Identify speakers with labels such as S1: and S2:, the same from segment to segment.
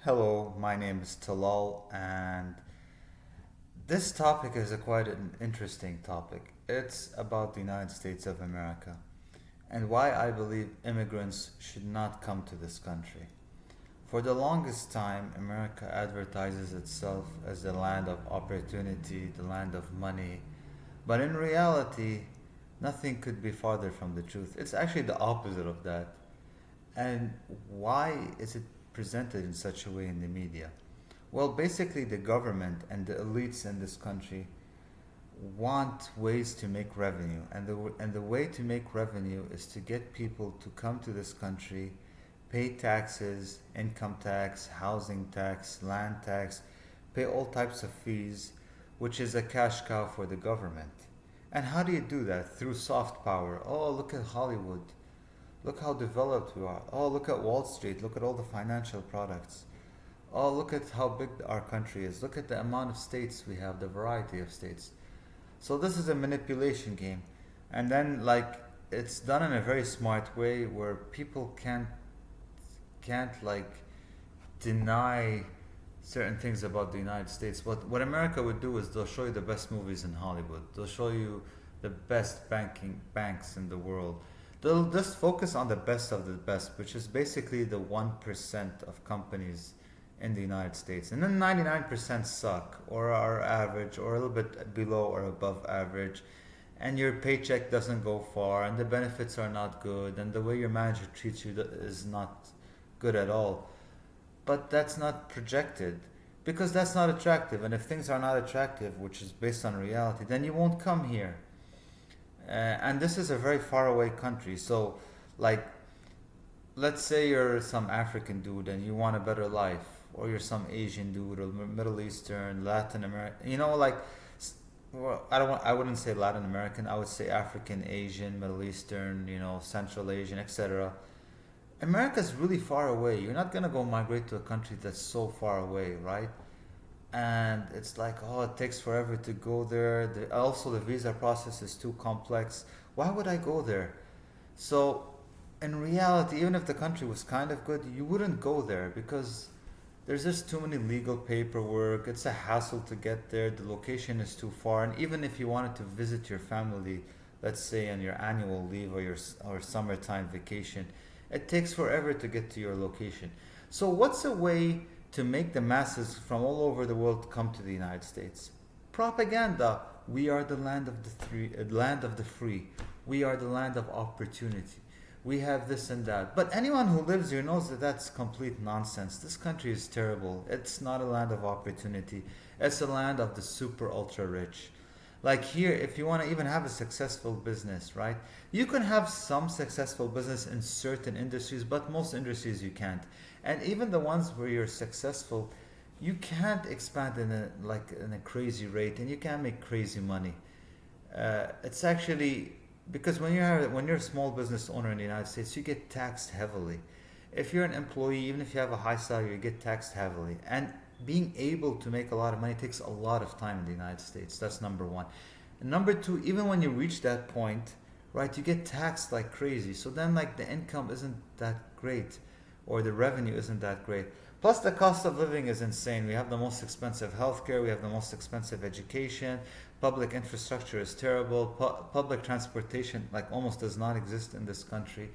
S1: Hello, my name is Talal, and this topic is quite an interesting topic. It's about the United States of America and why I believe immigrants should not come to this country. For the longest time, America advertises itself as the land of opportunity, the land of money, but in reality, nothing could be farther from the truth. It's actually the opposite of that. And why is it presented in such a way in the media? Well, basically, the government and the elites in this country want ways to make revenue, and the way to make revenue is to get people to come to this country, pay taxes, income tax, housing tax, land tax, pay all types of fees, which is a cash cow for the government. And how do you do that? Through soft power. Oh, look at Hollywood. Look how developed we are. Oh, look at Wall Street. Look at all the financial products. Oh, look at how big our country is. Look at the amount of states we have, the variety of states. So this is a manipulation game. And then it's done in a very smart way where people can't deny certain things about the United States. What America would do is they'll show you the best movies in Hollywood. They'll show you the best banking banks in the world. They'll just focus on the best of the best, which is basically the 1% of companies in the United States. And then 99% suck or are average or a little bit below or above average. And your paycheck doesn't go far and the benefits are not good and the way your manager treats you is not good at all. But that's not projected because that's not attractive. And if things are not attractive, which is based on reality, then you won't come here. And this is a very far away country. So, like, let's say you're some African dude and you want a better life, or you're some Asian dude, or Middle Eastern, Latin American. Well, I wouldn't say Latin American. I would say African, Asian, Middle Eastern. Central Asian, etc. America's really far away. You're not gonna go migrate to a country that's so far away, right? And it's like, oh, it takes forever to go there. Also, the visa process is too complex. Why would I go there? So, in reality, even if the country was kind of good, you wouldn't go there because there's just too many legal paperwork. It's a hassle to get there. The location is too far. And even if you wanted to visit your family, let's say on your annual leave or summertime vacation, it takes forever to get to your location. So, what's a way to make the masses from all over the world come to the United States? Propaganda. We are the land of the free. We are the land of opportunity. We have this and that. But anyone who lives here knows that that's complete nonsense. This country is terrible. It's not a land of opportunity. It's a land of the super ultra rich. Like here, if you want to even have a successful business, right? You can have some successful business in certain industries, but most industries you can't. And even the ones where you're successful, you can't expand in a crazy rate, and you can't make crazy money. It's actually because when you're a small business owner in the United States, you get taxed heavily. If you're an employee, even if you have a high salary, you get taxed heavily. And being able to make a lot of money takes a lot of time in the United States. That's number one. And number two, even when you reach that point, right, you get taxed like crazy. So then, like, the income isn't that great, or the revenue isn't that great. Plus, the cost of living is insane. We have the most expensive healthcare, we have the most expensive education, public infrastructure is terrible, public transportation, like, almost does not exist in this country.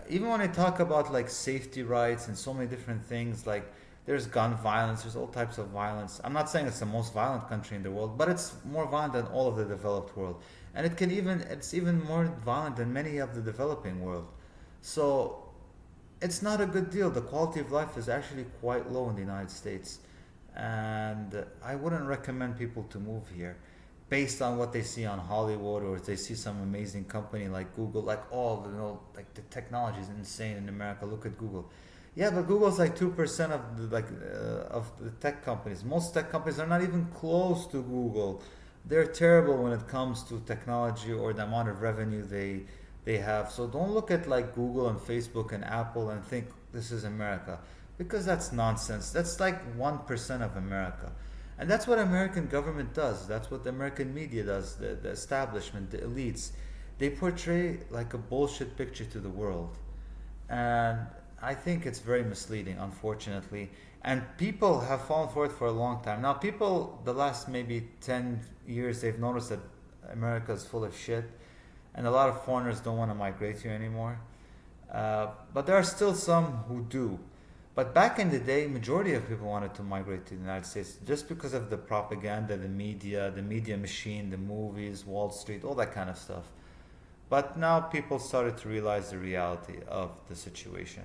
S1: Even when I talk about like safety rights and so many different things, like there's gun violence, there's all types of violence. I'm not saying it's the most violent country in the world, but it's more violent than all of the developed world, and it's even more violent than many of the developing world. So it's not a good deal. The quality of life is actually quite low in the United States, and I wouldn't recommend people to move here based on what they see on Hollywood, or if they see some amazing company like Google, like, oh, like the technology is insane in America. Look at Google. Yeah, but Google's like 2% of the tech companies. Most tech companies are not even close to Google. They're terrible when it comes to technology or the amount of revenue they have. So don't look at like Google and Facebook and Apple and think this is America, because that's nonsense. That's like 1% of America. And that's what American government does. That's what the American media does. The establishment, the elites, they portray like a bullshit picture to the world. And I think it's very misleading, unfortunately. And people have fallen for it for a long time. Now, people, the last maybe 10 years, they've noticed that America is full of shit, and a lot of foreigners don't want to migrate here anymore. But there are still some who do. But back in the day, majority of people wanted to migrate to the United States just because of the propaganda, the media machine, the movies, Wall Street, all that kind of stuff. But now people started to realize the reality of the situation.